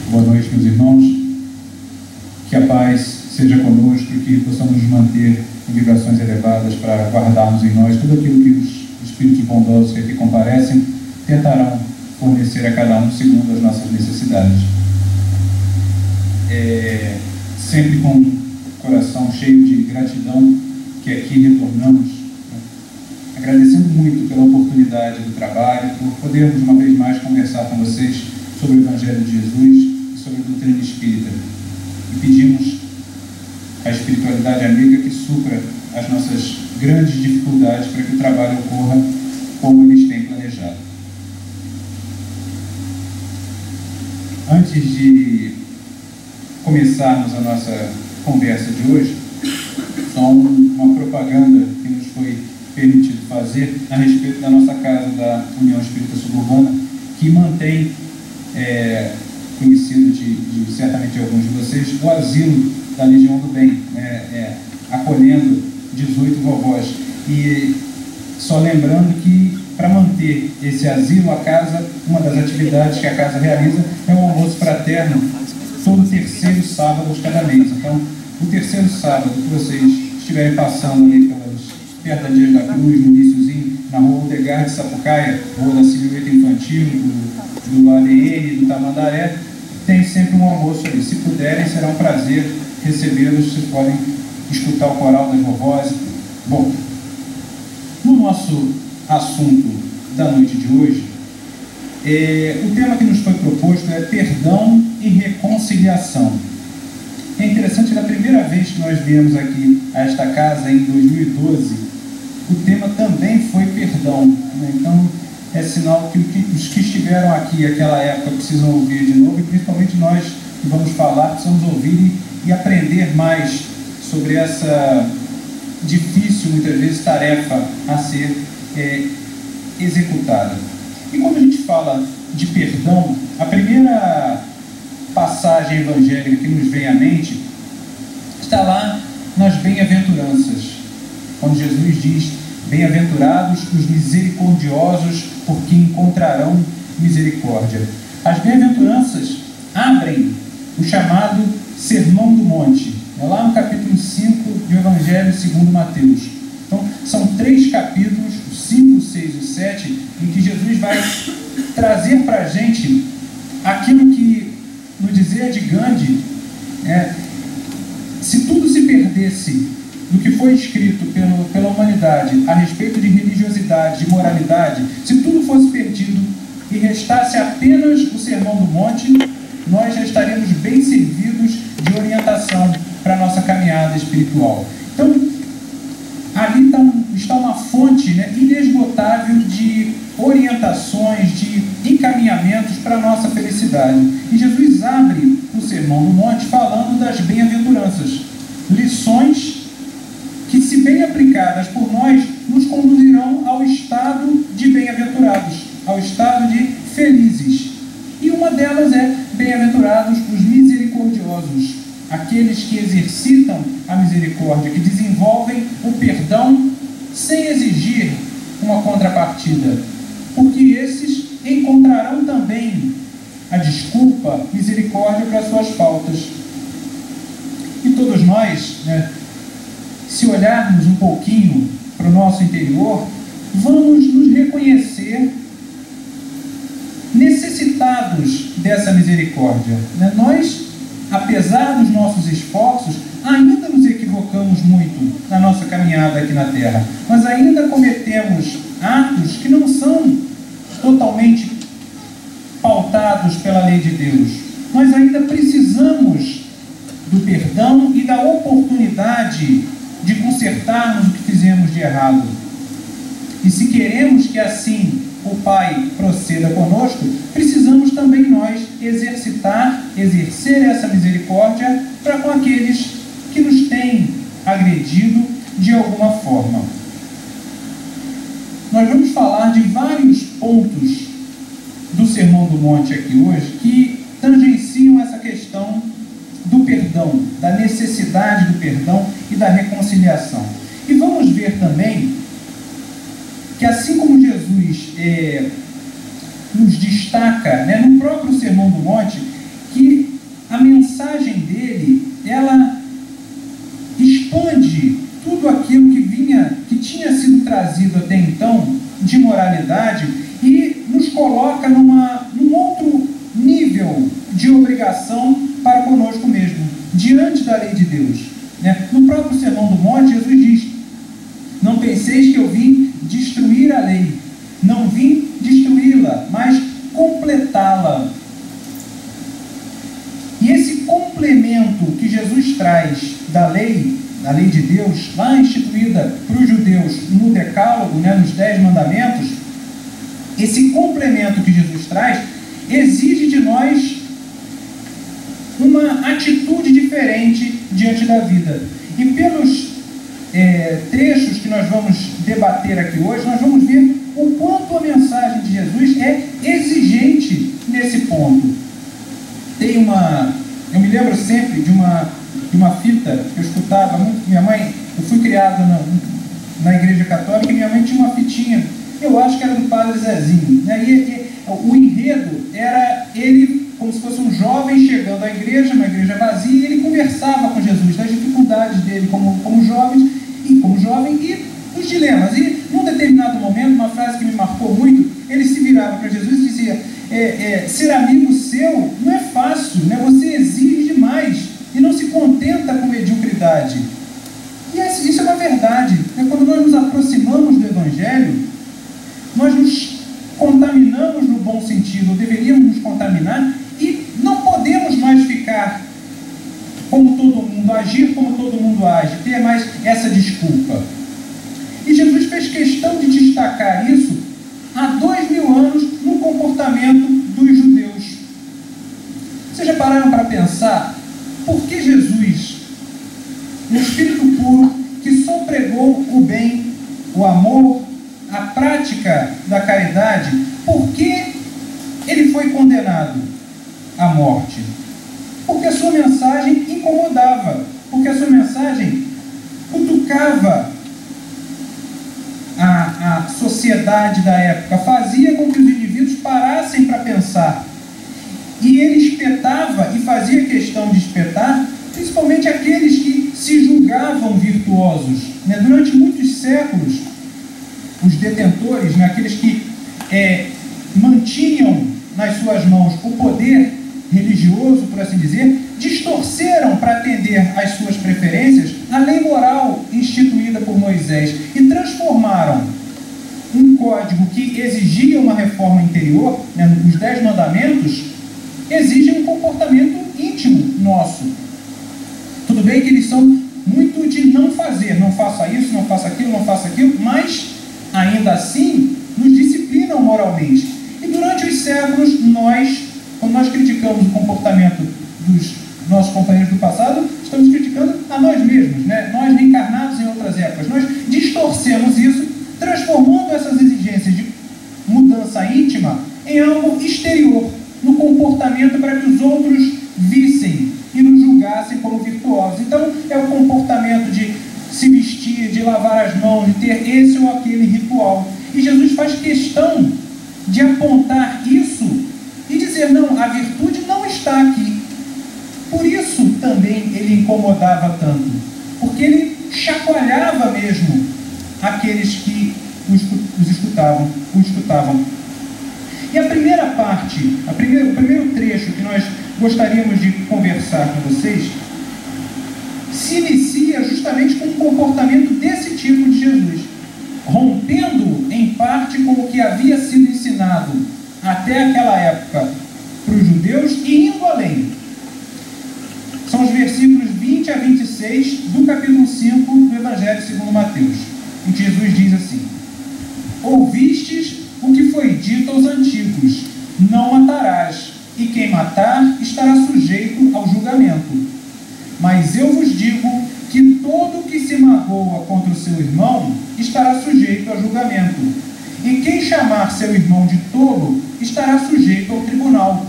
Boa noite, meus irmãos. Que a paz seja conosco e que possamos nos manter em vibrações elevadas para guardarmos em nós tudo aquilo que os Espíritos bondosos que aqui comparecem tentarão fornecer a cada um segundo as nossas necessidades. Sempre com o coração cheio de gratidão que aqui retornamos, né? Agradecendo muito pela oportunidade do trabalho, por podermos uma vez mais conversar com vocês sobre o Evangelho de Jesus e sobre a doutrina espírita. E pedimos à espiritualidade amiga que supra as nossas grandes dificuldades para que o trabalho ocorra como eles têm planejado. Antes de começarmos a nossa conversa de hoje, só uma propaganda que nos foi permitido fazer a respeito da nossa casa da União Espírita Suburbana, que mantém, conhecido de certamente alguns de vocês, o asilo da Legião do Bem, acolhendo 18 vovós. E só lembrando que, para manter esse asilo, a casa, uma das atividades que a casa realiza é um almoço fraterno todo terceiro sábado de cada mês. Então, o terceiro sábado que vocês estiverem passando ali perto da Dias da Cruz, no iniciozinho, na rua Aldegar de Sapucaia, rua da Silhueta Infantil, do ADN, do Tamandaré, tem sempre um almoço ali. Se puderem, será um prazer recebê-los. Vocês podem escutar o coral das vovós. Bom, no nosso assunto da noite de hoje, o tema que nos foi proposto é perdão e reconciliação. É interessante que da primeira vez que nós viemos aqui a esta casa, em 2012, o tema também foi perdão, né? Então, é sinal que os que estiveram aqui naquela época precisam ouvir de novo, e principalmente nós que vamos falar, precisamos ouvir e aprender mais sobre essa difícil, muitas vezes, tarefa a ser executada. E quando a gente fala de perdão, a primeira passagem evangélica que nos vem à mente está lá nas bem-aventuranças, quando Jesus diz: bem-aventurados os misericordiosos, porque encontrarão misericórdia. As bem-aventuranças abrem o chamado Sermão do Monte, lá no capítulo 5 do Evangelho segundo Mateus. Então, são 3 capítulos, o 5, o 6 e o 7, em que Jesus vai trazer para a gente aquilo que, no dizer de Gandhi, se tudo se perdesse do que foi escrito pela humanidade a respeito de religiosidade, de moralidade, se tudo fosse perdido e restasse apenas o Sermão do Monte, nós já estaremos bem servidos de orientação para a nossa caminhada espiritual. Então, ali está uma fonte, inesgotável de orientações, de encaminhamentos para a nossa felicidade. E Jesus abre o Sermão do Monte falando das bem-aventuranças, lições que, se bem aplicadas por nós, nos conduzirão ao estado de bem-aventurados, ao estado de felizes. E uma delas é: bem-aventurados os misericordiosos, aqueles que exercitam a misericórdia, que desenvolvem o perdão sem exigir uma contrapartida, porque esses encontrarão também a desculpa, misericórdia para suas faltas. E todos nós, se olharmos um pouquinho para o nosso interior, vamos nos reconhecer necessitados dessa misericórdia. Nós, apesar dos nossos esforços, ainda nos equivocamos muito na nossa caminhada aqui na Terra. Nós ainda cometemos atos que não são totalmente pautados pela lei de Deus. Nós ainda precisamos do perdão e da oportunidade de consertarmos o que fizemos de errado. E se queremos que assim o Pai proceda conosco, precisamos também nós exercer essa misericórdia para com aqueles que nos têm agredido de alguma forma. Nós vamos falar de vários pontos do Sermão do Monte aqui hoje que tangenciam essa questão do perdão, da necessidade do perdão e da reconciliação. E vamos ver também que, assim como Jesus nos destaca, no próprio Sermão do Monte, que trazido até então de moralidade e nos coloca num outro nível de obrigação para conosco mesmo, diante da lei de Deus. No próprio Sermão do Monte, Jesus diz: não penseis que eu vim destruir a lei, não vim destruí-la, mas completá-la. E esse complemento que Jesus traz da lei de Deus, lá instituída para os judeus no Decálogo, nos 10 mandamentos, esse complemento que Jesus traz exige de nós uma atitude diferente diante da vida. E pelos trechos que nós vamos debater aqui hoje, nós vamos ver o quanto a mensagem de Jesus é exigente nesse ponto. Eu me lembro sempre de uma fita que eu escutava muito. Minha mãe, eu fui criado na igreja católica, e minha mãe tinha uma fitinha, eu acho que era do Padre Zezinho, E o enredo era ele como se fosse um jovem chegando à igreja, uma igreja vazia, e ele conversava com Jesus das dificuldades dele como jovem e os dilemas. E num determinado momento, uma frase que me marcou muito, ele se virava para Jesus e dizia: ser amigo seu não é fácil, Você exige demais e não se contenta com mediocridade. E isso é uma verdade. Quando nós nos aproximamos do Evangelho, nós nos contaminamos no bom sentido, ou deveríamos nos contaminar, e não podemos mais ficar como todo mundo, agir como todo mundo age, ter mais essa desculpa. E Jesus fez questão de destacar isso há 2000 anos no comportamento dos judeus. Vocês já pararam para pensar por que Jesus, no Espírito puro, que só pregou o bem, o amor, a prática da caridade, por que ele foi condenado à morte? Porque a sua mensagem incomodava, porque a sua mensagem cutucava a sociedade da época, fazia com que os indivíduos parassem para pensar. E ele espetava e fazia questão de espetar, principalmente aqueles que se julgavam virtuosos. Durante muitos séculos, os detentores, aqueles que mantinham nas suas mãos o poder religioso, por assim dizer, distorceram para atender às suas preferências a lei moral instituída por Moisés e transformaram um código que exigia uma reforma interior, os 10 mandamentos exigem um comportamento íntimo nosso. Tudo bem que eles são muito de não fazer, não faça isso, não faça aquilo, não faça aquilo, mas ainda assim nos disciplinam moralmente. E durante os séculos, quando nós criticamos o comportamento dos nossos companheiros do passado, estamos criticando a nós mesmos, Nós reencarnados em outras épocas. Nós distorcemos isso, transformando essas exigências de mudança íntima em algo exterior, no comportamento, para que os outros vissem e nos julgassem como virtuosos. Então, é o comportamento de se vestir, de lavar as mãos, de ter esse ou aquele ritual. E Jesus faz questão de apontar isso e dizer: não, a virtude não está aqui. Por isso também ele incomodava tanto, porque ele chacoalhava mesmo aqueles que o escutavam. E a primeira parte, o primeiro trecho que nós gostaríamos de conversar com vocês, se inicia justamente com um comportamento desse tipo de Jesus, rompendo em parte com o que havia sido ensinado até aquela época para os judeus e indo além. São os versículos 20 a 26 do capítulo 5 do Evangelho segundo Mateus, em que Jesus diz assim: ouvistes o que foi dito aos antigos: não matarás, e quem matar estará sujeito ao julgamento. Mas eu vos digo que todo que se magoa contra o seu irmão estará sujeito a julgamento. E quem chamar seu irmão de tolo estará sujeito ao tribunal.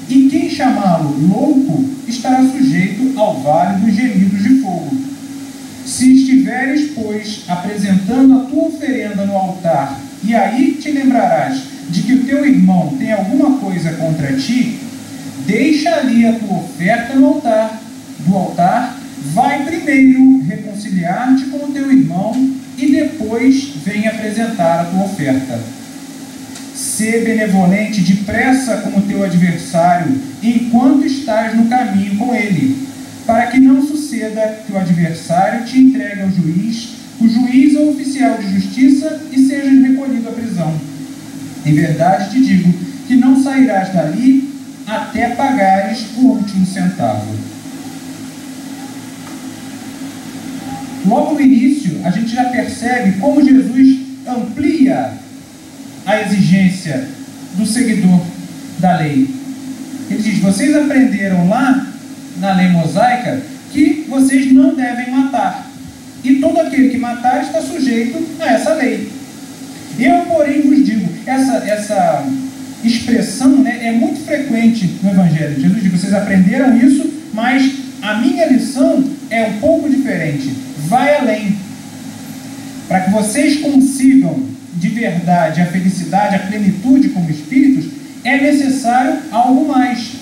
E quem chamá-lo louco estará sujeito ao vale dos gemidos de fogo. Se estiveres, pois, apresentando a tua oferenda no altar, e aí te lembrarás de que o teu irmão tem alguma coisa contra ti, deixa ali a tua oferta no altar. Do altar, vai primeiro reconciliar-te com o teu irmão e depois vem apresentar a tua oferta. Sê benevolente depressa com o teu adversário, enquanto estás no caminho com ele, para que não suceda que o adversário te entregue ao juiz, o juiz ou oficial de justiça, e sejas recolhido à prisão. Em verdade te digo que não sairás dali até pagares o último centavo. Logo no início, a gente já percebe como Jesus amplia a exigência do seguidor da lei. Ele diz: vocês aprenderam lá na lei mosaica que vocês não devem matar, e todo aquele que matar está sujeito a essa lei. Eu, porém, vos digo, essa expressão, né, é muito frequente no Evangelho. Jesus diz: vocês aprenderam isso, mas a minha lição é um pouco diferente. Vai além. Para que vocês consigam de verdade a felicidade, a plenitude como espíritos, é necessário algo mais.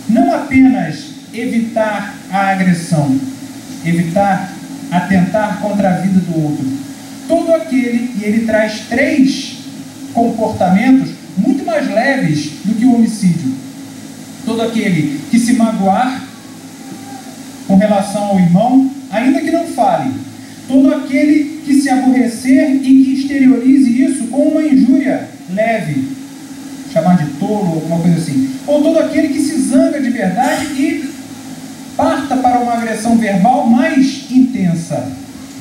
Não apenas evitar a agressão, evitar atentar contra a vida do outro. Todo aquele, e ele traz 3 comportamentos muito mais leves do que o homicídio. Todo aquele que se magoar com relação ao irmão, ainda que não fale. Todo aquele que se aborrecer e que exteriorize isso com uma injúria leve, chamar de tolo, alguma coisa assim. Ou todo aquele que se zanga de verdade e parta para uma agressão verbal mais intensa.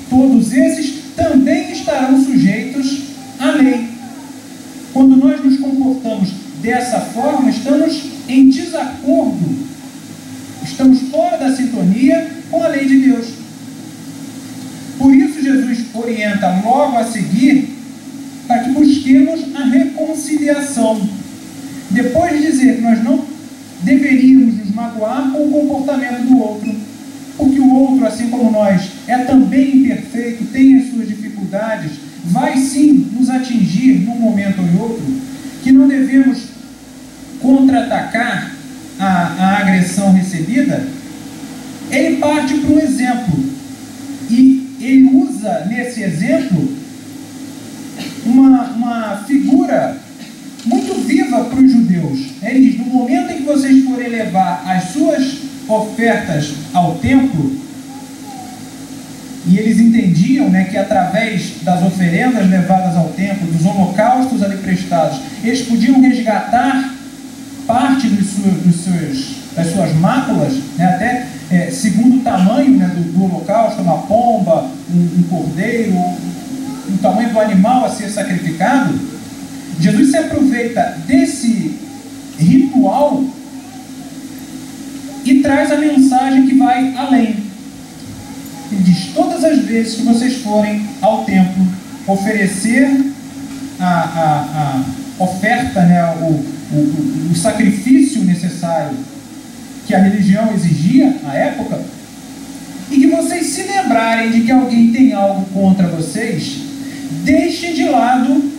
Todos esses também estarão sujeitos à lei. Quando nós nos comportamos dessa forma, estamos em desacordo, estamos fora da sintonia com a lei de Deus. Por isso Jesus orienta logo a seguir para que busquemos a reconciliação. Depois de dizer que nós não deveríamos nos magoar com o comportamento do outro, porque o outro, assim como nós, é também imperfeito, tem as suas dificuldades, vai sim nos atingir num momento ou em outro, que não devemos contra-atacar a agressão recebida. Ele parte para um exemplo, e ele usa nesse exemplo uma figura muito viva para os judeus. Ele diz: no momento em que vocês forem levar as suas ofertas ao templo, e eles entendiam, né, que através das oferendas levadas ao templo, dos holocaustos ali prestados, eles podiam resgatar parte das suas máculas, né, até segundo o tamanho, né, do holocausto, uma pomba, um cordeiro, o tamanho do animal a ser sacrificado. Jesus se aproveita desse ritual e traz a mensagem que vai além. Ele diz: todas as vezes que vocês forem ao templo oferecer a oferta, né, o sacrifício necessário que a religião exigia à época, e que vocês se lembrarem de que alguém tem algo contra vocês, deixem de lado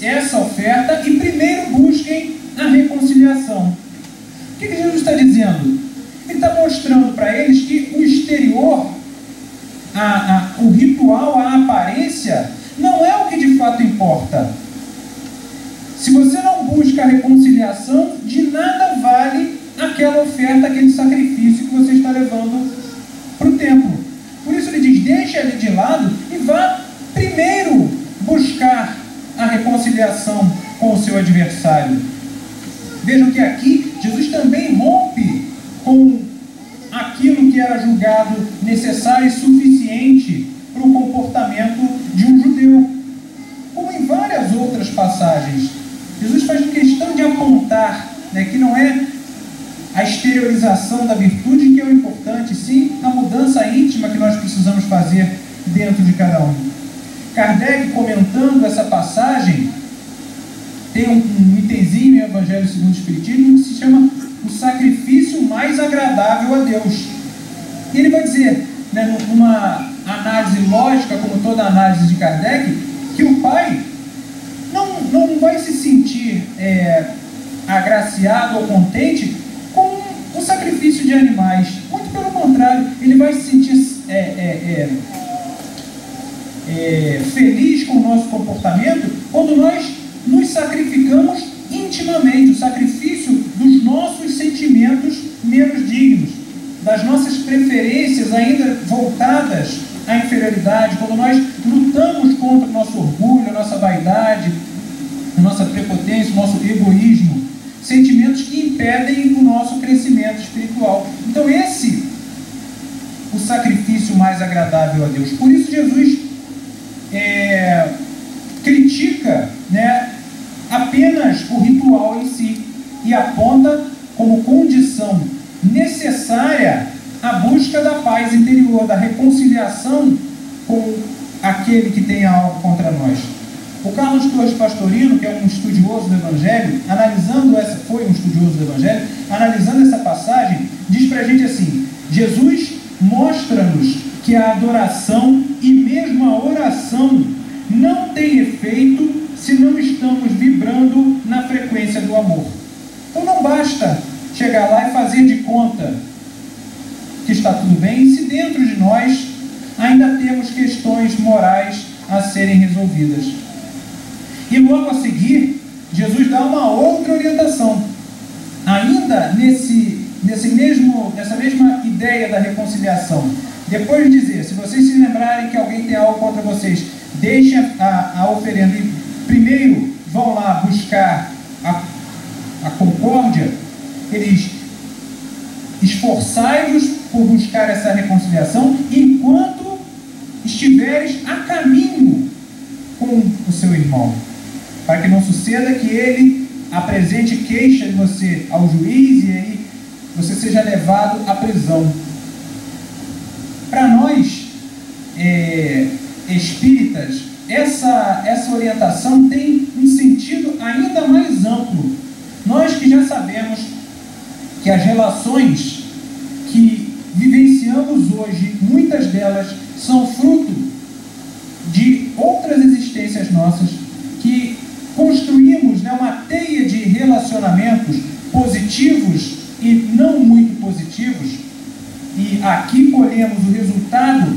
essa oferta e primeiro busquem a reconciliação. O que Jesus está dizendo? Ele está mostrando para eles que o exterior, o ritual, a aparência, não é o que de fato importa. Se você não busca a reconciliação, de nada vale aquela oferta, aquele sacrifício que você está levando para o templo. Por isso ele diz: deixe ele de lado e vá primeiro buscar a reconciliação com o seu adversário. Vejam que aqui Jesus também rompe com aquilo que era julgado necessário e suficiente para o comportamento de um judeu. Como em várias outras passagens, Jesus faz questão de apontar, né, que não é a exteriorização da virtude que é o importante, sim a mudança íntima que nós precisamos fazer dentro de cada um. Kardec, comentando essa passagem, tem um itemzinho no Evangelho segundo o Espiritismo que se chama o sacrifício mais agradável a Deus. E ele vai dizer, né, numa análise lógica, como toda a análise de Kardec, que o Pai não vai se sentir agraciado ou contente com o sacrifício de animais. Muito pelo contrário, ele vai se sentir feliz com o nosso comportamento quando nós nos sacrificamos intimamente, o sacrifício dos nossos sentimentos menos dignos, das nossas preferências ainda voltadas à inferioridade, quando nós lutamos contra o nosso orgulho, a nossa vaidade, a nossa prepotência, o nosso egoísmo, sentimentos que impedem o nosso crescimento espiritual. Então esse o sacrifício mais agradável a Deus. Por isso Jesus critica, né, apenas o ritual em si e aponta como condição necessária a busca da paz interior, da reconciliação com aquele que tem algo contra nós. O Carlos Torres Pastorino, que é um estudioso do Evangelho, foi um estudioso do Evangelho, analisando essa passagem, diz para a gente assim: Jesus mostra-nos que a adoração e mesmo a oração não tem efeito se não estamos vibrando na frequência do amor. Então não basta chegar lá e fazer de conta que está tudo bem, se dentro de nós ainda temos questões morais a serem resolvidas. E logo a seguir, Jesus dá uma outra orientação, ainda nessa mesma ideia da reconciliação. Depois de dizer, se vocês se lembrarem que alguém tem algo contra vocês, deixem a oferenda e primeiro vão lá buscar a concórdia. Eles esforçai-vos por buscar essa reconciliação enquanto estiveres a caminho com o seu irmão, para que não suceda que ele apresente queixa de você ao juiz e aí você seja levado à prisão. Para nós espíritas, essa orientação tem um sentido ainda mais amplo. Nós que já sabemos que as relações que vivenciamos hoje, muitas delas são fruto de outras existências nossas, que construímos, né, uma teia de relacionamentos positivos e não muito positivos, e aqui colhemos o resultado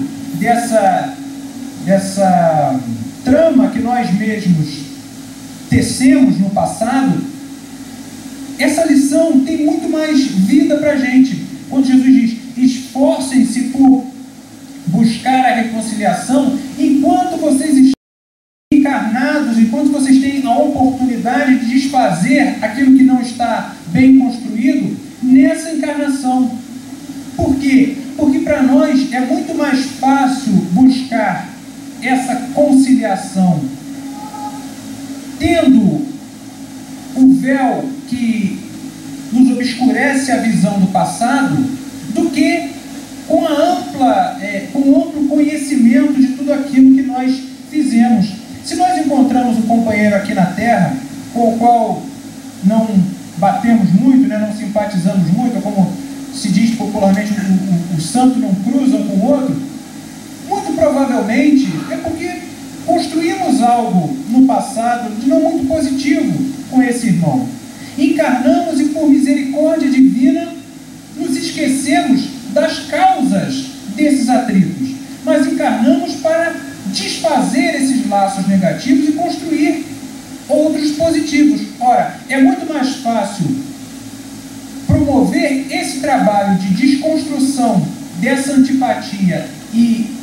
dessa trama que nós mesmos tecemos no passado. Essa lição tem muito mais vida para a gente. Quando Jesus diz, esforcem-se por buscar a reconciliação enquanto vocês estão encarnados, enquanto vocês têm a oportunidade de desfazer aquilo que não está bem construído nessa encarnação. Por quê? Porque para nós é muito mais fácil buscar essa conciliação tendo o véu que nos obscurece a visão do passado, do que com o amplo conhecimento de tudo aquilo que nós fizemos. Se nós encontramos um companheiro aqui na Terra, com o qual não batemos muito, né, não simpatizamos muito, como se diz popularmente, o santo não cruza um com o outro, muito provavelmente é porque construímos algo no passado de não muito positivo com esse irmão. Encarnamos e, por misericórdia divina, nos esquecemos das causas desses atritos. Nós encarnamos para desfazer esses laços negativos e construir outros positivos. Ora, é muito mais fácil promover esse trabalho de desconstrução dessa antipatia e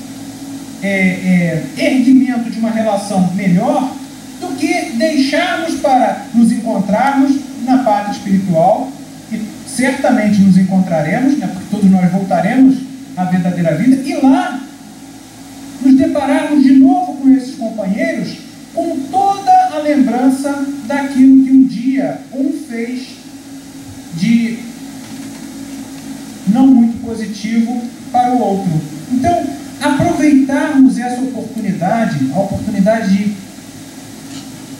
erguimento de uma relação melhor, do que deixarmos para nos encontrarmos na parte espiritual, e certamente nos encontraremos, né, porque todos nós voltaremos à verdadeira vida, e lá nos depararmos de novo com esses companheiros, com toda a lembrança daquilo que um dia um fez de não muito positivo para o outro. Então, aproveitarmos essa oportunidade, a oportunidade de,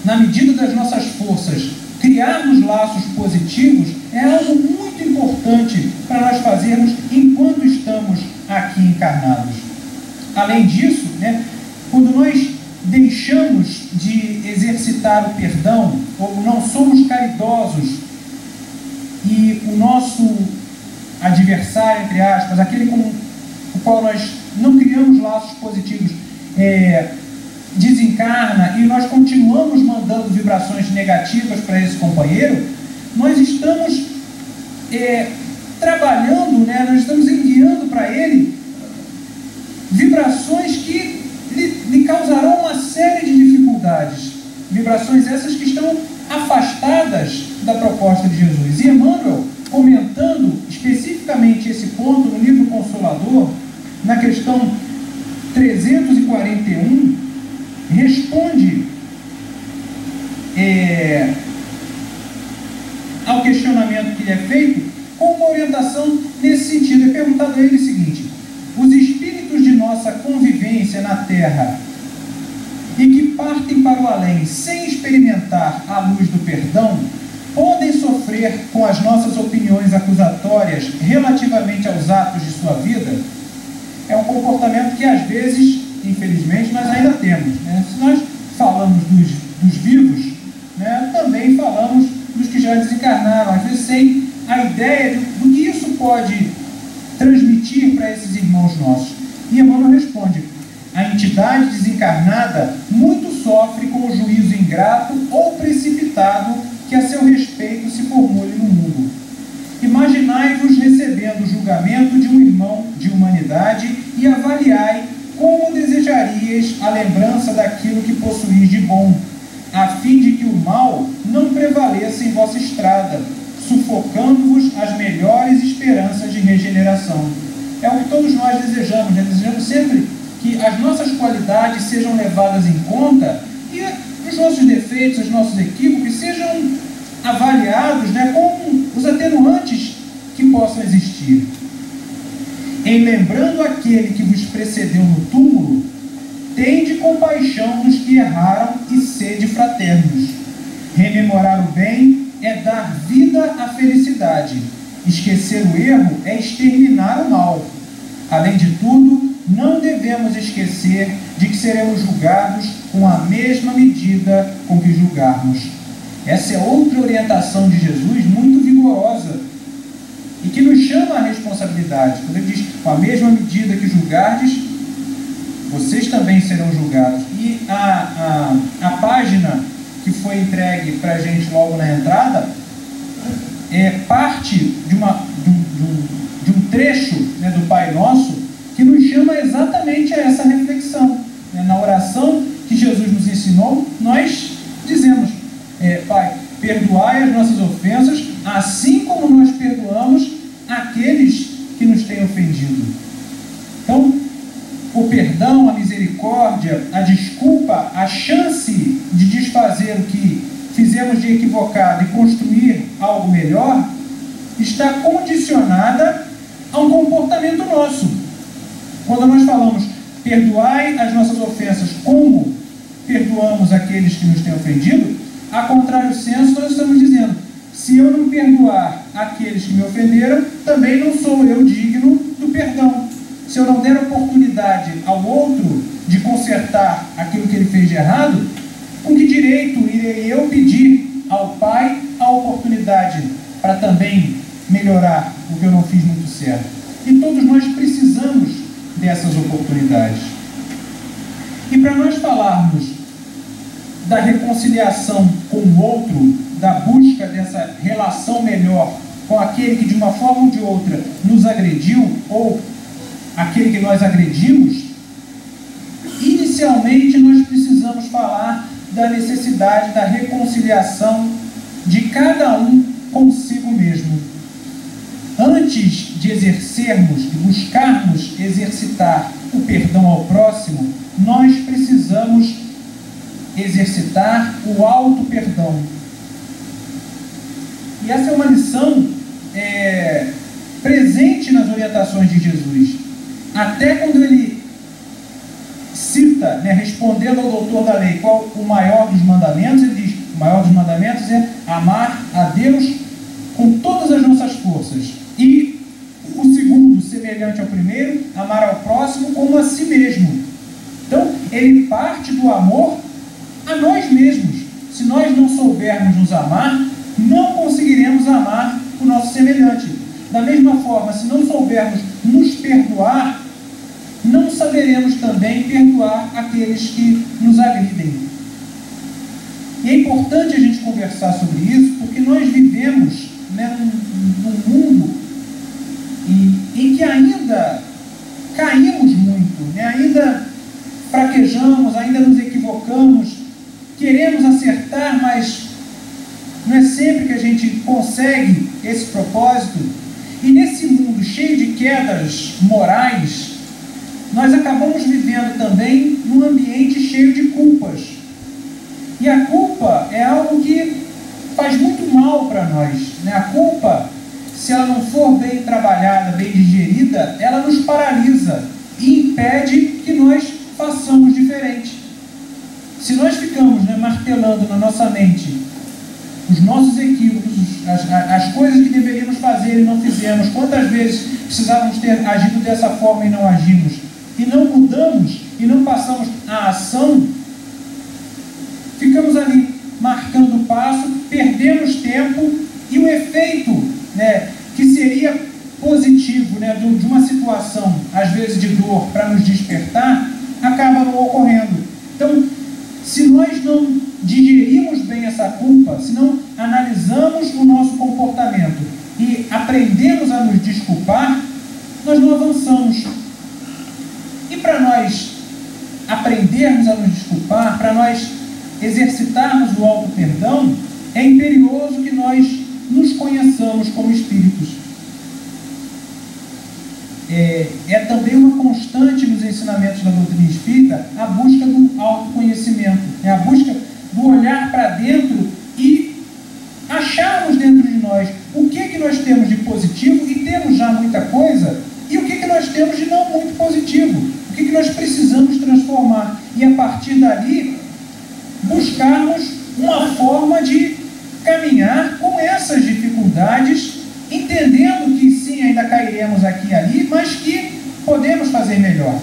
na medida das nossas forças, criarmos laços positivos, é algo muito importante para nós fazermos enquanto estamos aqui encarnados. Além disso, né, quando nós deixamos de exercitar o perdão, ou não somos caridosos, e o nosso adversário, entre aspas, aquele com o qual nós não criamos laços positivos, desencarna e nós continuamos mandando vibrações negativas para esse companheiro, nós estamos trabalhando, né? Nós estamos enviando para ele vibrações que lhe causarão uma série de dificuldades. Vibrações essas que estão afastadas da proposta de Jesus. E Emmanuel, comentando especificamente esse ponto no livro Consolador, na questão 341, responde ao questionamento que lhe é feito com uma orientação nesse sentido. É perguntado a ele o seguinte: os espíritos de nossa convivência na Terra e que partem para o além sem experimentar a luz do perdão, podem sofrer com as nossas opiniões acusatórias relativamente aos atos de sua vida? É um comportamento que às vezes, infelizmente, nós ainda temos, né? Se nós falamos dos vivos, né, também falamos dos que já desencarnaram, às vezes sem a ideia do que isso pode transmitir para esses irmãos nossos. E Emmanuel responde: a entidade desencarnada muito sofre com o juízo ingrato ou precipitado que a seu respeito se formule no mundo. Imaginai-vos recebendo o julgamento de um irmão de humanidade e avaliai como desejarias a lembrança daquilo que possuís de bom, a fim de que o mal não prevaleça em vossa estrada, sufocando-vos as melhores esperanças de regeneração. É o que todos nós desejamos, né? Desejamos sempre que as nossas qualidades sejam levadas em conta e os nossos defeitos, os nossos equívocos sejam avaliados, né, com os atenuantes que possam existir. Em lembrando aquele que vos precedeu no túmulo, tende compaixão dos que erraram e sede fraternos. Rememorar o bem é dar vida à felicidade. Esquecer o erro é exterminar o mal. Além de tudo, não devemos esquecer de que seremos julgados com a mesma medida com que julgarmos. Essa é outra orientação de Jesus muito vigorosa e que nos chama à responsabilidade. Quando ele diz: com a mesma medida que julgardes, vocês também serão julgados. E a página que foi entregue para a gente logo na entrada é parte de um trecho, né, do Pai Nosso, que nos chama exatamente a essa reflexão. Na oração que Jesus nos ensinou, nós dizemos: Pai, perdoai as nossas ofensas, assim como nós perdoamos aqueles que nos têm ofendido. Então, o perdão, a misericórdia, a desculpa, a chance de desfazer o que fizemos de equivocado e construir algo melhor, está condicionada a um comportamento nosso. Quando nós falamos: perdoai as nossas ofensas como perdoamos aqueles que nos têm ofendido, a contrário senso, nós estamos dizendo: se eu não perdoar aqueles que me ofenderam, também não sou eu digno do perdão. Se eu não der oportunidade ao outro de consertar aquilo que ele fez de errado, com que direito irei eu pedir ao Pai a oportunidade para também melhorar o que eu não fiz muito certo? E todos nós precisamos dessas oportunidades. E para nós falarmos da reconciliação com o outro, da busca dessa relação melhor com aquele que de uma forma ou de outra nos agrediu, ou aquele que nós agredimos, inicialmente nós precisamos falar da necessidade da reconciliação de cada um consigo mesmo. Antes de exercermos, de buscarmos exercitar o perdão ao próximo, nós precisamos exercitar o auto-perdão. E essa é uma lição presente nas orientações de Jesus. Até quando ele cita, né, respondendo ao doutor da lei, qual o maior dos mandamentos, ele diz: o maior dos mandamentos é amar a Deus com todas as nossas forças. E o segundo, semelhante ao primeiro, amar ao próximo como a si mesmo. Então, ele parte do amor a nós mesmos. Se nós não soubermos nos amar, não conseguiremos amar o nosso semelhante. Da mesma forma, se não soubermos nos perdoar, não saberemos também perdoar aqueles que nos agridem. E é importante a gente conversar sobre isso, porque nós vivemos, né, num mundo em que ainda caímos muito, né, ainda fraquejamos, ainda nos equivocamos, queremos acertar, mas não é sempre que a gente consegue esse propósito. E nesse mundo cheio de quedas morais, nós acabamos vivendo também num ambiente cheio de culpas. E a culpa é algo que faz muito mal para nós, né? A culpa, se ela não for bem trabalhada, bem digerida, ela nos paralisa e impede que nós façamos diferente. Se nós ficamos, né, martelando na nossa mente os nossos equívocos, as coisas que deveríamos fazer e não fizemos, quantas vezes precisávamos ter agido dessa forma e não agimos, e não mudamos e não passamos a ação, ficamos ali marcando o passo, perdemos tempo, e o efeito, né, que seria positivo, né, de uma situação, às vezes de dor, para nos despertar, acaba não ocorrendo. Então, se nós não digerimos bem essa culpa, se não analisamos o nosso comportamento e aprendemos a nos desculpar, nós não avançamos. E para nós aprendermos a nos desculpar, para nós exercitarmos o auto-perdão, é imperioso que nós nos conheçamos como espíritos. É também uma constante nos ensinamentos da doutrina espírita a busca do autoconhecimento, a busca do olhar para dentro e acharmos dentro de nós o que nós temos de positivo, e temos já muita coisa, e o que nós temos de não muito positivo, o que nós precisamos transformar, e a partir dali buscarmos uma forma de caminhar com essas dificuldades, entendendo que sim, ainda cairemos aqui e ali, mas que podemos fazer melhor.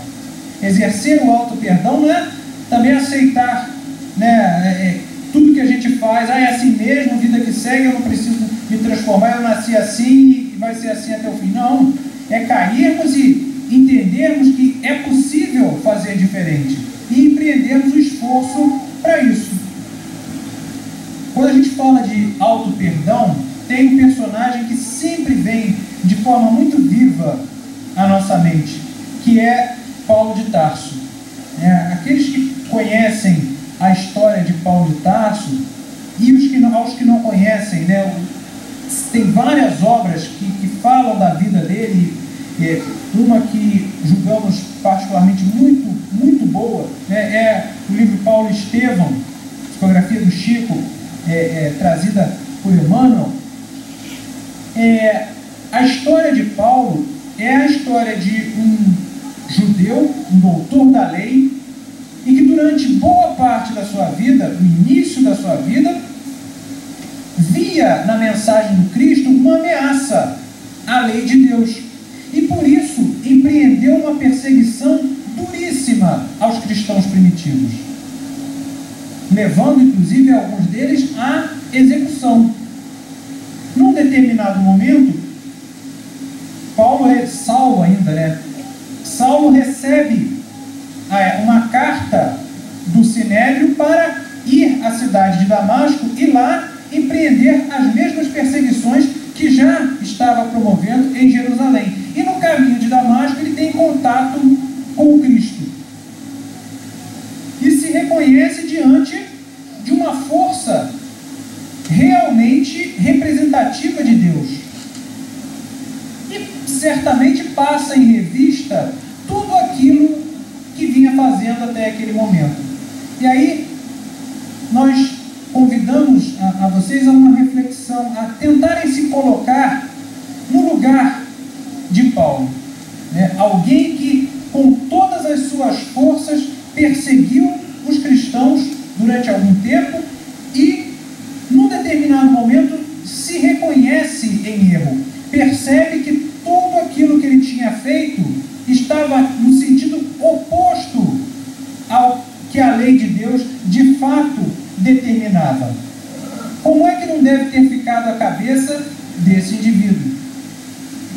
Exercer o auto-perdão não é também aceitar, né, tudo que a gente faz, é assim mesmo, vida que segue, eu não preciso me transformar, eu nasci assim e vai ser assim até o fim. Não, é cairmos e entendermos que é possível fazer diferente e empreendermos o esforço para isso. Quando a gente fala de auto-perdão, tem um personagem que sempre vem de forma muito viva à nossa mente, que é Paulo de Tarso. Aqueles que conhecem a história de Paulo de Tarso, e aos que não conhecem, né, tem várias obras que falam da vida dele. Uma que julgamos particularmente muito, muito boa, né, é o livro Paulo e Estevão, psicografia do Chico, trazida por Emmanuel. A história de Paulo é a história de um judeu, um doutor da lei, e que durante boa parte da sua vida, no início da sua vida, via na mensagem do Cristo uma ameaça à lei de Deus. E por isso empreendeu uma perseguição duríssima aos cristãos primitivos, levando inclusive alguns deles à execução. Num determinado momento, Saulo recebe uma carta do Sinédrio para ir à cidade de Damasco e lá empreender as mesmas perseguições que já estava promovendo em Jerusalém. E no caminho de Damasco ele tem contato com o Cristo e se reconhece diante de uma força realmente representativa de Deus, e certamente passa em revista tudo aquilo que vinha fazendo até aquele momento. E aí nós convidamos a vocês a uma reflexão, a tentarem se colocar no lugar de Paulo, né? Alguém que com todas as suas forças perseguiu os cristãos durante algum tempo e num determinado momento se reconhece em erro, percebe que tudo aquilo que ele tinha feito estava no sentido oposto ao que a lei de Deus de fato determinava. Como é que não deve ter ficado a cabeça desse indivíduo?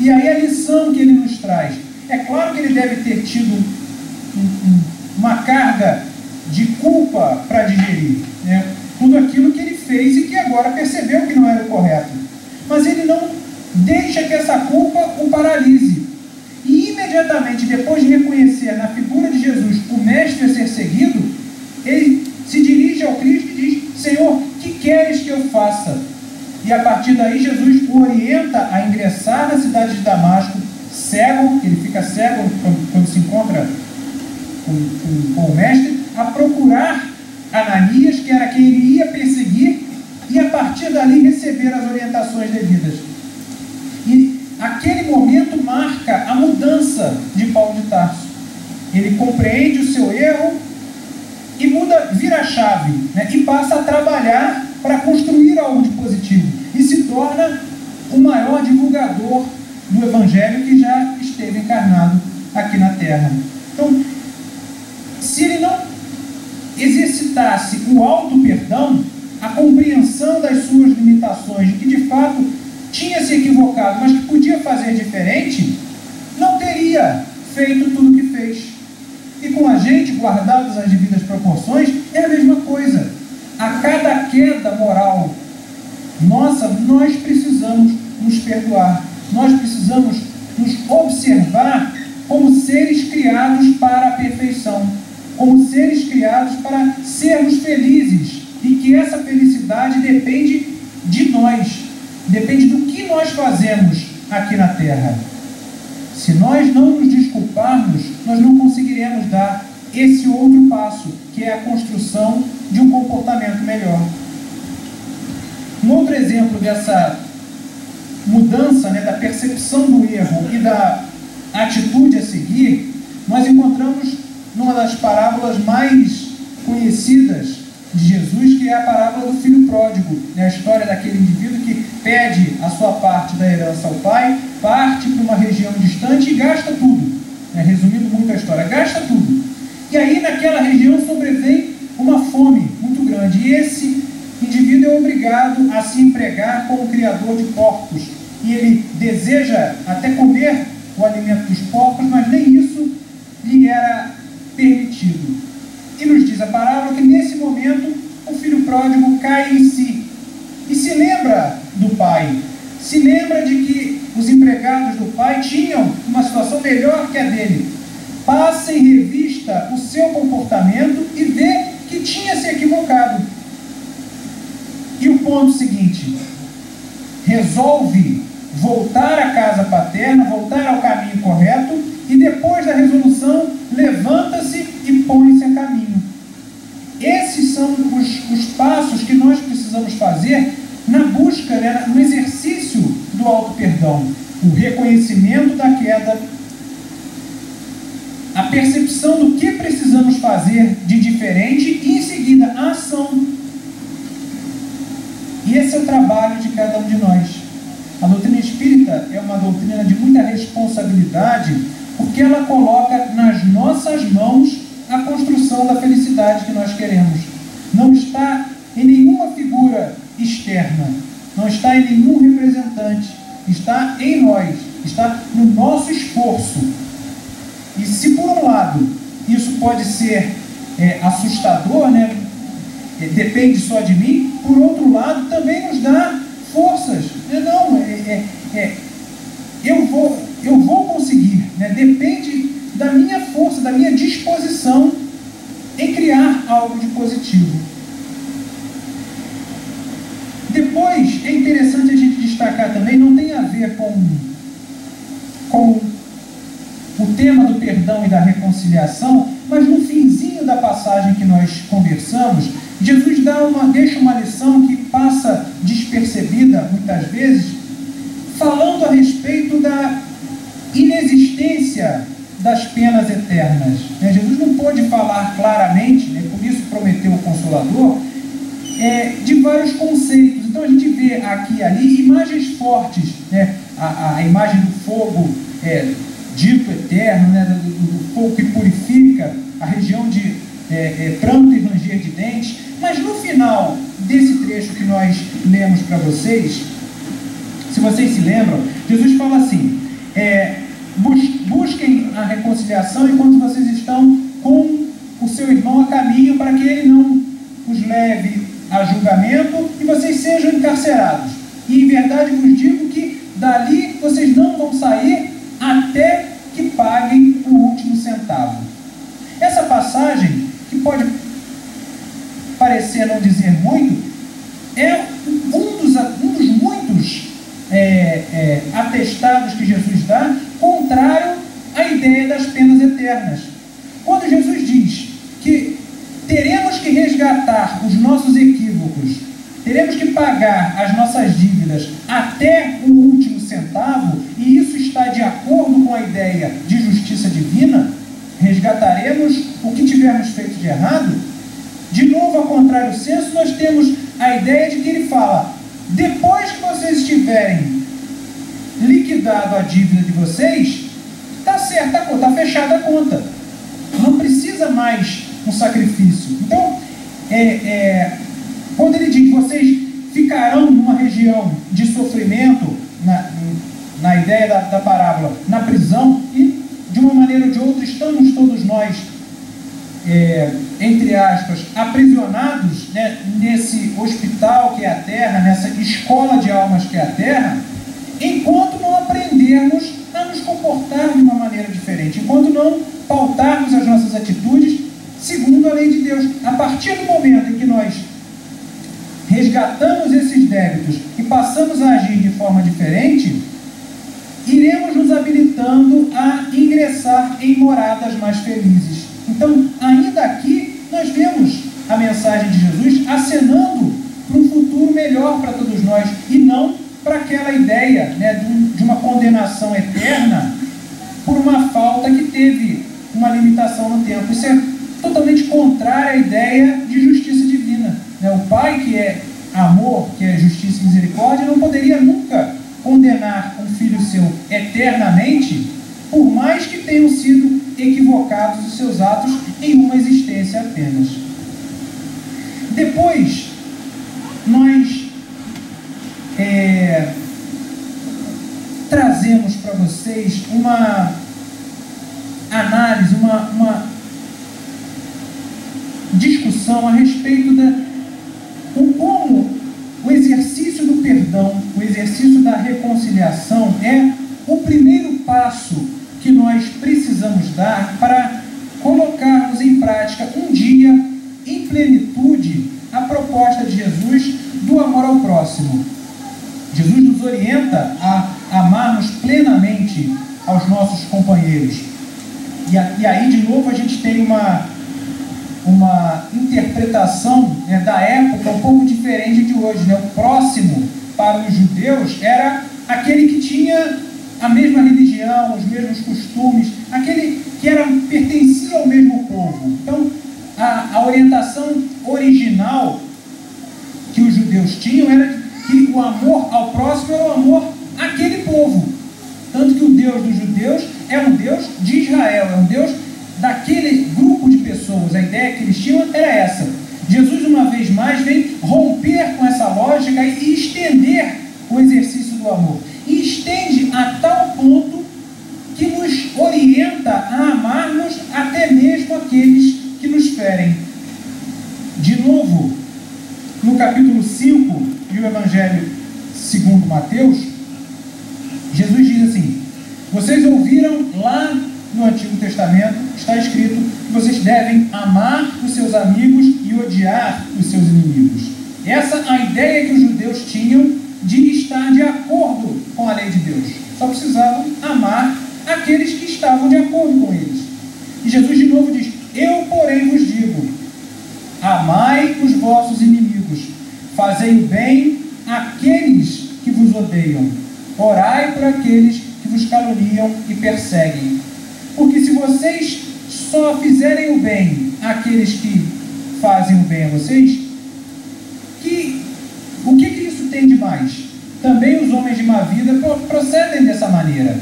E aí a lição que ele nos traz, é claro que ele deve ter tido uma carga de culpa para digerir, né? Tudo aquilo que ele fez e que agora percebeu que não era o correto. Mas ele não deixa que essa culpa o paralise. E imediatamente depois de reconhecer na figura de Jesus o mestre a ser seguido, ele se dirige ao Cristo e diz: Senhor, que queres que eu faça? E a partir daí Jesus o orienta a ingressar na cidade de Damasco, cego, ele fica cego quando se encontra com o mestre, a procurar Ananias, que era quem ele ia perseguir, e a partir dali receber as orientações devidas. E aquele momento marca a mudança de Paulo de Tarso. Ele compreende o seu erro e vira a chave, né? E passa a trabalhar para construir algo de positivo. E se torna o maior divulgador do Evangelho que já esteve encarnado aqui na Terra. Então, se ele não exercitasse o auto-perdão, a compreensão das suas limitações, de que de fato tinha se equivocado, mas que podia fazer diferente, não teria feito tudo o que fez. E com a gente, guardadas as devidas proporções, é a mesma coisa. A cada queda moral nossa, nós precisamos nos perdoar. Nós precisamos nos observar como seres criados para a perfeição, como seres criados para sermos felizes, e que essa felicidade depende de nós, depende do que nós fazemos aqui na Terra. Se nós não nos desculparmos, nós não conseguiremos dar esse outro passo, que é a construção de um comportamento melhor. Um outro exemplo dessa mudança, né, da percepção do erro e da atitude a seguir, nós encontramos numa das parábolas mais conhecidas de Jesus, que é a parábola do filho pródigo, né? A história daquele indivíduo que pede a sua parte da herança ao pai, parte para uma região distante e gasta tudo, né? Resumindo muito a história, gasta tudo. E aí naquela região sobrevém uma fome muito grande, e esse indivíduo é obrigado a se empregar como criador de porcos, e ele deseja até comer o alimento dos porcos, mas nem isso lhe era permitido. E nos diz a parábola que nesse momento o filho pródigo cai em si e se lembra do pai, se lembra de que os empregados do pai tinham uma situação melhor que a dele, passa em revista o seu comportamento e vê que tinha se equivocado. E o ponto seguinte, resolve voltar à casa paterna, voltar ao caminho correto, e depois da resolução levanta-se e põe-se a caminho. Esses são os passos que nós precisamos fazer na busca, né, no exercício do auto-perdão. O reconhecimento da queda, a percepção do que precisamos fazer de diferente e, em seguida, a ação. E esse é o trabalho de cada um de nós. A doutrina espírita é uma doutrina de muita responsabilidade, porque ela coloca nas nossas mãos a construção da felicidade que nós queremos. Não está em nenhuma figura externa, não está em nenhum representante, está em nós, está no nosso esforço. E se por um lado isso pode ser assustador, né? Depende só de mim, por outro lado também nos dá forças. Eu vou conseguir, né? Depende da minha força, da minha disposição em criar algo de positivo. Depois, é interessante a gente destacar também, não tem a ver com o tema do perdão e da reconciliação, mas no finzinho da passagem que nós conversamos, Jesus deixa uma lição que passa despercebida muitas vezes, falando a respeito da inexistência das penas eternas. Jesus não pôde falar claramente, né, por isso prometeu o Consolador, de vários conceitos. Então a gente vê aqui e ali imagens fortes, né? A imagem do fogo dito eterno, né? do fogo que purifica, a região de pranto e ranger de dentes. Mas no final desse trecho que nós lemos para vocês, se vocês se lembram, Jesus fala assim: busquem a reconciliação enquanto vocês estão com o seu irmão a caminho para que ele não os leve a julgamento e vocês sejam encarcerados. E em verdade vos digo que dali vocês não vão sair até que paguem o último centavo. Essa passagem, que pode parecer não dizer muito, é um dos muitos atestados que Jesus dá contrário à ideia das penas eternas. Quando Jesus diz que teremos que resgatar os nossos equívocos, teremos que pagar as nossas dívidas até o último centavo, e isso está de acordo com a ideia de justiça divina, resgataremos o que tivermos feito de errado. De novo, ao contrário senso, nós temos a ideia de que ele fala: depois que vocês estiverem liquidado a dívida de vocês, está certa a conta, está fechada a conta, não precisa mais um sacrifício. Então, quando ele diz vocês ficarão numa região de sofrimento, na ideia da parábola, na prisão, e de uma maneira ou de outra estamos todos nós, entre aspas, aprisionados, né, nesse hospital que é a terra, nessa escola de almas que é a terra, enquanto não aprendermos a nos comportar de uma maneira diferente, enquanto não pautarmos as nossas atitudes segundo a lei de Deus. A partir do momento em que nós resgatamos esses débitos e passamos a agir de forma diferente, iremos nos habilitando a ingressar em moradas mais felizes. Então, ainda aqui, nós vemos a mensagem de Jesus acenando para um futuro melhor para todos nós, e não para aquela ideia, né, de uma condenação eterna por uma falta que teve uma limitação no tempo. Isso é totalmente contrário à ideia de justiça divina. O Pai, que é amor, que é justiça e misericórdia, não poderia nunca condenar um filho seu eternamente, por mais que tenham sido equivocados os seus atos em uma existência apenas. Depois, nós trazemos para vocês uma análise, uma discussão a respeito como o exercício do perdão, o exercício da reconciliação é o primeiro passo que nós precisamos dar para colocarmos em prática um dia, em plenitude, a proposta de Jesus do amor ao próximo. Jesus nos orienta a amarmos plenamente aos nossos companheiros. E aí, de novo, a gente tem uma interpretação, né, da época um pouco diferente de hoje, né? O próximo, para os judeus, era aquele que tinha a mesma religião, os mesmos costumes, aquele que pertencia ao mesmo povo. Então, a orientação original que os judeus tinham era que o amor ao próximo era o amor àquele povo. Tanto que o Deus dos judeus é um Deus de Israel, é um Deus daquele grupo de pessoas. A ideia que eles tinham era essa. Jesus, uma vez mais, vem romper com essa lógica e estender o exercício do amor. E estende a tal ponto que nos orienta a amarmos até mesmo aqueles que nos ferem. De novo, no capítulo 5 do Evangelho segundo Mateus, Jesus diz assim: vocês ouviram lá no Antigo Testamento, está escrito que vocês devem amar os seus amigos e odiar os seus inimigos. Essa é a ideia que os judeus tinham de estar de acordo com a lei de Deus. Só precisavam amar aqueles que estavam de acordo com eles. E Jesus de novo diz: eu, porém, vos digo, amai os vossos inimigos, fazei o bem àqueles que vos odeiam, orai por aqueles que vos caluniam e perseguem. Porque se vocês só fizerem o bem àqueles que fazem o bem a vocês, o que isso tem de mais? Também os homens de má vida procedem dessa maneira.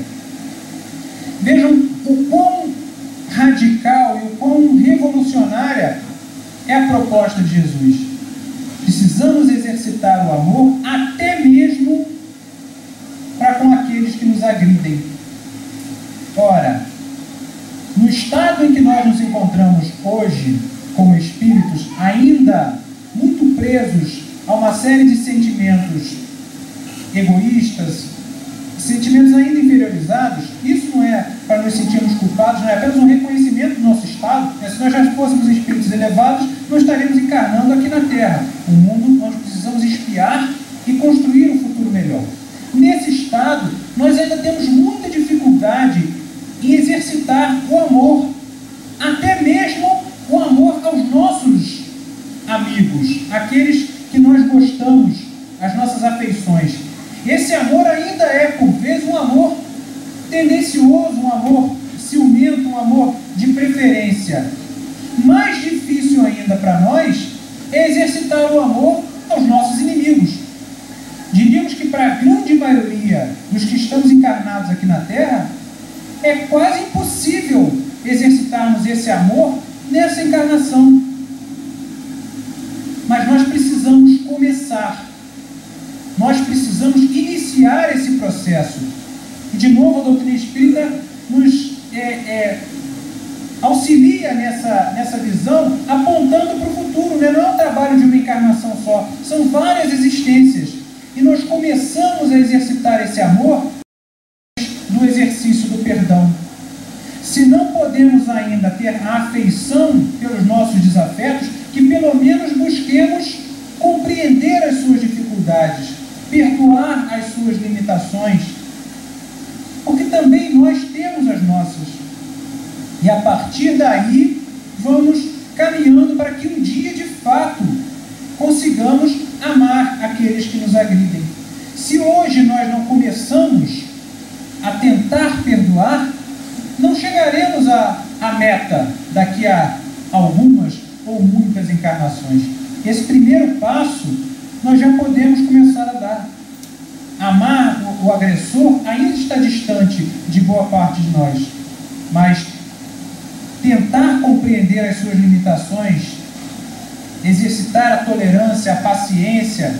Vejam o quão radical e o quão revolucionária é a proposta de Jesus. Precisamos exercitar o amor até mesmo para com aqueles que nos agridem. Ora, no estado em que nós nos encontramos, encontramos hoje como espíritos ainda muito presos a uma série de sentimentos egoístas, sentimentos ainda inferiorizados, isso não é para nos sentirmos culpados, não é apenas um reconhecimento do nosso estado. Se nós já fôssemos espíritos elevados, não estaríamos encarnando aqui na Terra, um mundo onde precisamos espiar e construir um futuro melhor. Nesse estado, nós ainda temos muita dificuldade em exercitar o amor, até mesmo o amor aos nossos amigos, aqueles que nós gostamos, as nossas afeições. Esse amor ainda é, por vezes, um amor tendencioso, um amor ciumento, um amor de preferência. Mais difícil ainda para nós é exercitar o amor aos nossos inimigos. Diríamos que para a grande maioria dos que estamos encarnados aqui na Terra, é quase impossível exercitarmos esse amor nessa encarnação. Mas nós precisamos começar. Nós precisamos iniciar esse processo. E, de novo, a doutrina espírita nos auxilia nessa visão, apontando para o futuro. Não é um trabalho de uma encarnação só, são várias existências. E nós começamos a exercitar esse amor do exercício do perdão. Se não podemos ainda ter a afeição pelos nossos desafetos, que pelo menos busquemos compreender as suas dificuldades, perdoar as suas limitações, porque também nós temos as nossas. E a partir daí, vamos caminhando para que um dia, de fato, consigamos amar aqueles que nos agridem. Se hoje nós não começamos a tentar perdoar, não chegaremos à meta daqui a algumas ou muitas encarnações. Esse primeiro passo nós já podemos começar a dar. Amar o agressor ainda está distante de boa parte de nós, mas tentar compreender as suas limitações, exercitar a tolerância, a paciência,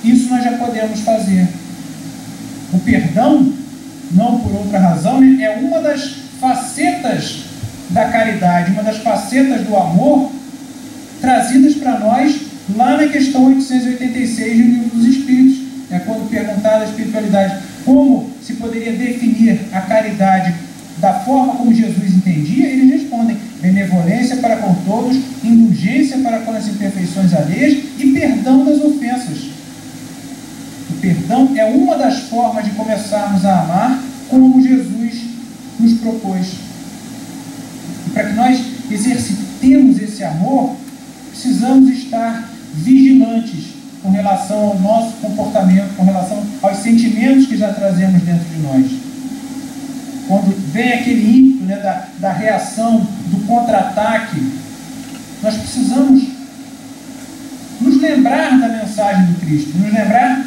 isso nós já podemos fazer. O perdão, não por outra razão, é uma das facetas da caridade, uma das facetas do amor trazidas para nós lá na questão 886 do Livro dos Espíritos. É quando perguntada a espiritualidade como se poderia definir a caridade da forma como Jesus entendia, eles respondem: benevolência para com todos, indulgência para com as imperfeições alheias e perdão das ofensas. O perdão é uma das formas de começarmos a amar como Jesus nos propôs. E para que nós exercitemos esse amor, precisamos estar vigilantes com relação ao nosso comportamento, com relação aos sentimentos que já trazemos dentro de nós. Quando vem aquele ímpeto, da reação, do contra-ataque, nós precisamos nos lembrar da mensagem do Cristo, nos lembrar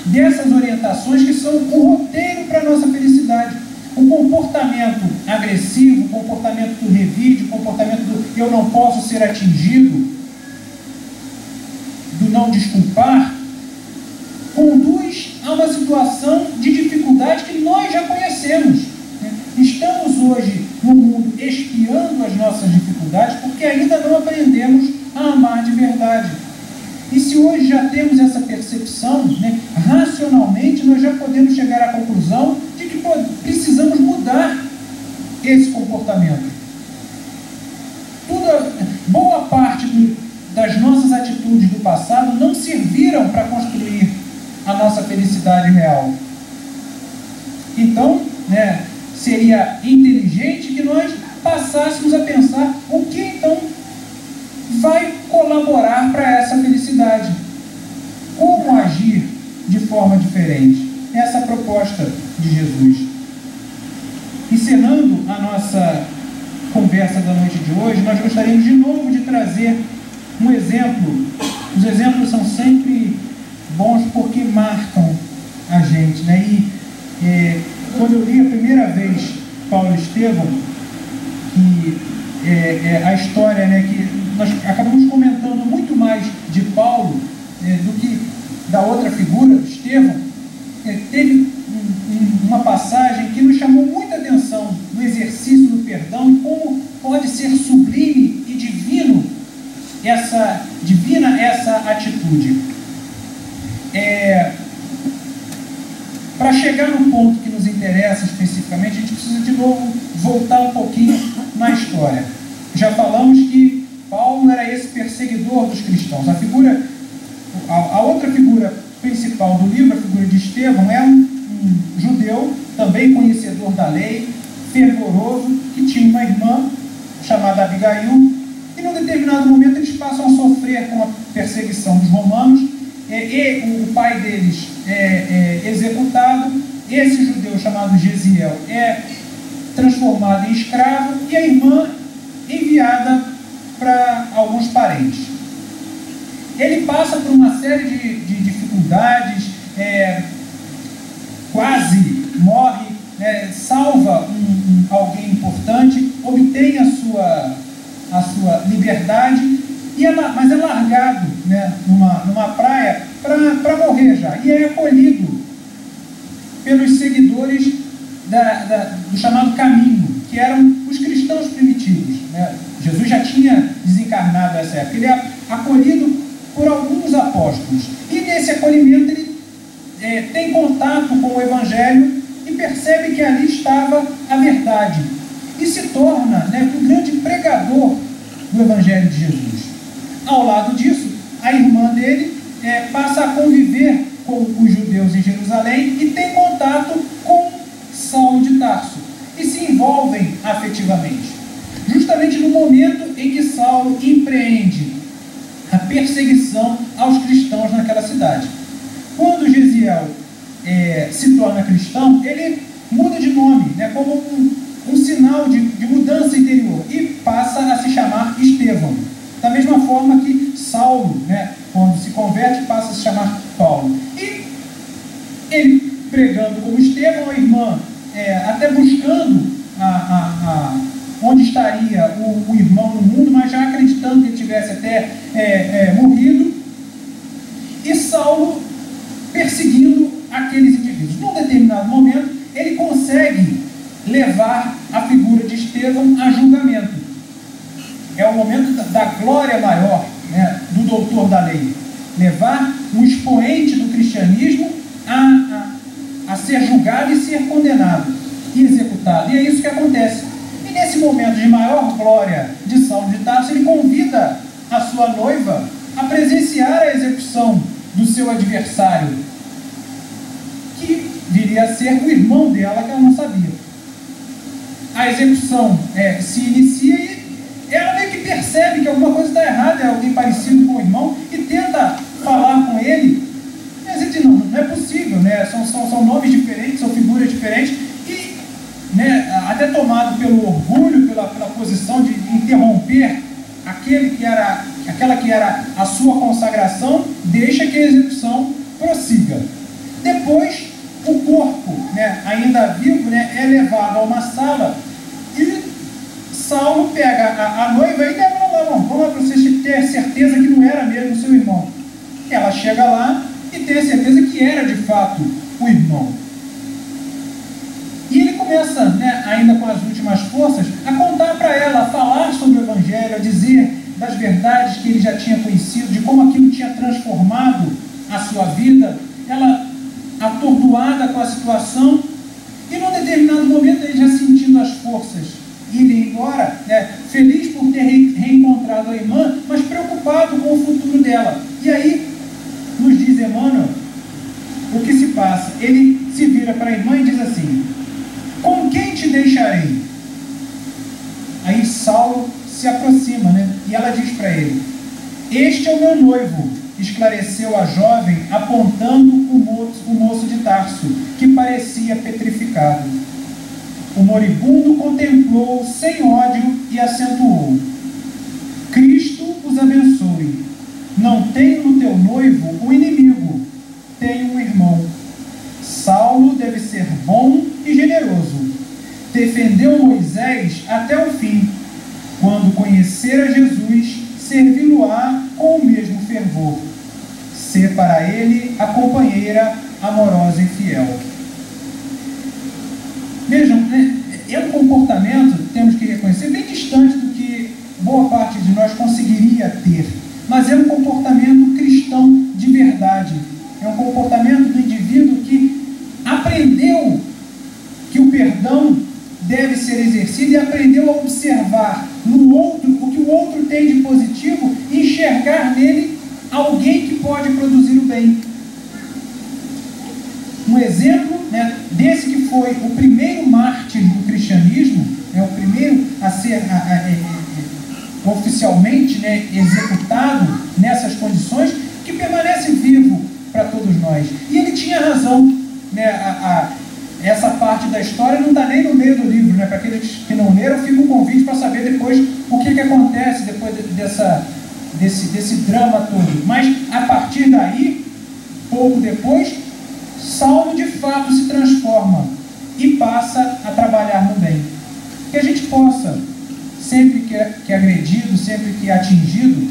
dessas orientações que são o roteiro para a nossa felicidade. O comportamento agressivo, o comportamento do revide, o comportamento do eu não posso ser atingido, do não desculpar, conduz a uma situação de dificuldade que nós já conhecemos. Estamos hoje no mundo espiando as nossas dificuldades porque ainda não aprendemos a amar de verdade. E se hoje já temos essa percepção, racionalmente nós já podemos chegar à conclusão de que precisamos mudar esse comportamento. Boa parte das nossas atitudes do passado não serviram para construir a nossa felicidade real. Então, seria inteligente que nós passássemos a pensar o que então vai colaborar para essa felicidade. Como agir de forma diferente? Essa é a proposta de Jesus. Encerrando a nossa conversa da noite de hoje, nós gostaríamos de novo de trazer um exemplo. Os exemplos são sempre bons porque marcam a gente, E quando eu li a primeira vez Paulo e Estevão, que a história, que nós acabamos comentando muito mais de Paulo do que da outra figura, Estevão, teve uma passagem que nos chamou muita atenção no exercício do perdão e como pode ser chegar no ponto que nos interessa especificamente, a gente precisa de novo voltar um pouquinho na história. Já falamos que Paulo era esse perseguidor dos cristãos. A outra figura principal do livro, a figura de Estevão, é um judeu, também conhecedor da lei, fervoroso, que tinha uma irmã chamada Abigail, e num determinado momento eles passam a sofrer com a perseguição dos romanos, e o pai deles é executado, esse judeu chamado Gesiel é transformado em escravo, e a irmã enviada para alguns parentes. Ele passa por uma série de dificuldades, quase morre, salva alguém importante, obtém a sua liberdade, mas é largado, numa praia para morrer já, e é acolhido pelos seguidores do chamado caminho, que eram os cristãos primitivos. Jesus já tinha desencarnado nessa época. Ele é acolhido por alguns apóstolos, e nesse acolhimento ele tem contato com o Evangelho e percebe que ali estava a verdade, e se torna um grande pregador do Evangelho de Jesus. Ao lado disso, a irmã dele passa a conviver com os judeus em Jerusalém e tem contato com Saulo de Tarso, e se envolvem afetivamente. Justamente no momento em que Saulo empreende a perseguição aos cristãos naquela cidade. Quando Gesiel se torna cristão, ele muda de nome, como um sinal de mudança interior, e passa a se chamar Estevão. Da mesma forma que Saulo, quando se converte, passa a se chamar Paulo. E ele pregando como Estevão, a irmã até buscando onde estaria o irmão no mundo, mas já acreditando que ele tivesse até morrido, e Saulo perseguindo aqueles indivíduos. Num determinado momento, ele consegue levar a figura de Estevão a julgamento. É o momento da glória maior, do doutor da lei. Levar um expoente do cristianismo a ser julgado e ser condenado e executado. E é isso que acontece. E nesse momento de maior glória de Saulo de Tarso, ele convida a sua noiva a presenciar a execução do seu adversário, que viria a ser o irmão dela, que ela não sabia. A execução se inicia e ela meio que percebe que alguma coisa está errada, é alguém parecido com o irmão, e tenta falar com ele, mas ele diz, não é possível, são nomes diferentes, são figuras diferentes, e até tomado pelo orgulho, pela posição de interromper aquela que era a sua consagração, deixa que a execução prossiga. Depois, o corpo, ainda vivo, é levado a uma sala, e Saulo pega a noiva e leva lá, vamos lá para você ter certeza que não era mesmo o seu irmão. Ela chega lá e tem a certeza que era de fato o irmão. E ele começa, ainda com as últimas forças, a contar para ela, a falar sobre o Evangelho, a dizer das verdades que ele já tinha conhecido, de como aquilo tinha transformado a sua vida. Ela, atordoada com a situação, e num determinado momento ele já sentindo as forças irem embora, feliz por ter reencontrado a irmã, mas preocupado com o futuro dela. E aí, nos diz Emmanuel, o que se passa? Ele se vira para a irmã e diz assim: com quem te deixarei? Aí Saulo se aproxima, e ela diz para ele: este é o meu noivo, esclareceu a jovem, apontando o moço de Tarso, que parecia petrificado. O moribundo contemplou sem ódio e acentuou: Cristo os abençoe. Não tenho no teu noivo o inimigo, tenho um irmão. Saulo deve ser bom e generoso. Defendeu Moisés até o fim. Quando conhecer a Jesus, servi-lo-á com o mesmo fervor. Ser para ele a companheira amorosa e fiel. Vejam, é um comportamento, temos que reconhecer, bem distante do que boa parte de nós conseguiria ter, mas é um comportamento cristão de verdade. É um comportamento do indivíduo que aprendeu deve ser exercida e aprendeu a observar no outro o que o outro tem de positivo e enxergar nele alguém que pode produzir o bem. Um exemplo, né, desse que foi o primeiro mártir do cristianismo, o primeiro a ser oficialmente, né, executado nessas condições, que permanece vivo para todos nós. E ele tinha razão, né, essa parte da história não está nem no meio do livro, né? Para aqueles que não leram, fica um convite para saber depois o que acontece depois desse drama todo. Mas a partir daí, pouco depois, Saulo de fato se transforma e passa a trabalhar no bem. Que a gente possa, sempre que é agredido, sempre que é atingido,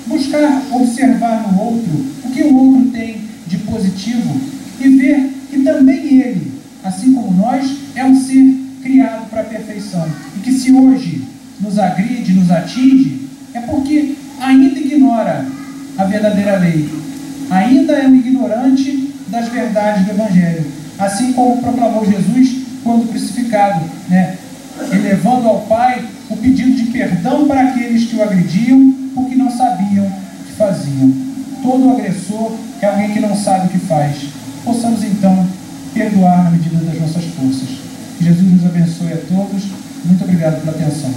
buscar observar no outro o que o outro tem de positivo e ver que também ele, assim como nós, é um ser criado para a perfeição. E que se hoje nos agride, nos atinge, é porque ainda ignora a verdadeira lei. Ainda é um ignorante das verdades do Evangelho. Assim como proclamou Jesus quando crucificado, né? Elevando ao Pai o pedido de perdão para aqueles que o agrediam, porque não sabiam o que faziam. Todo agressor é alguém que não sabe o que faz. Possamos então perdoar na medida das nossas forças. Que Jesus nos abençoe a todos. Muito obrigado pela atenção.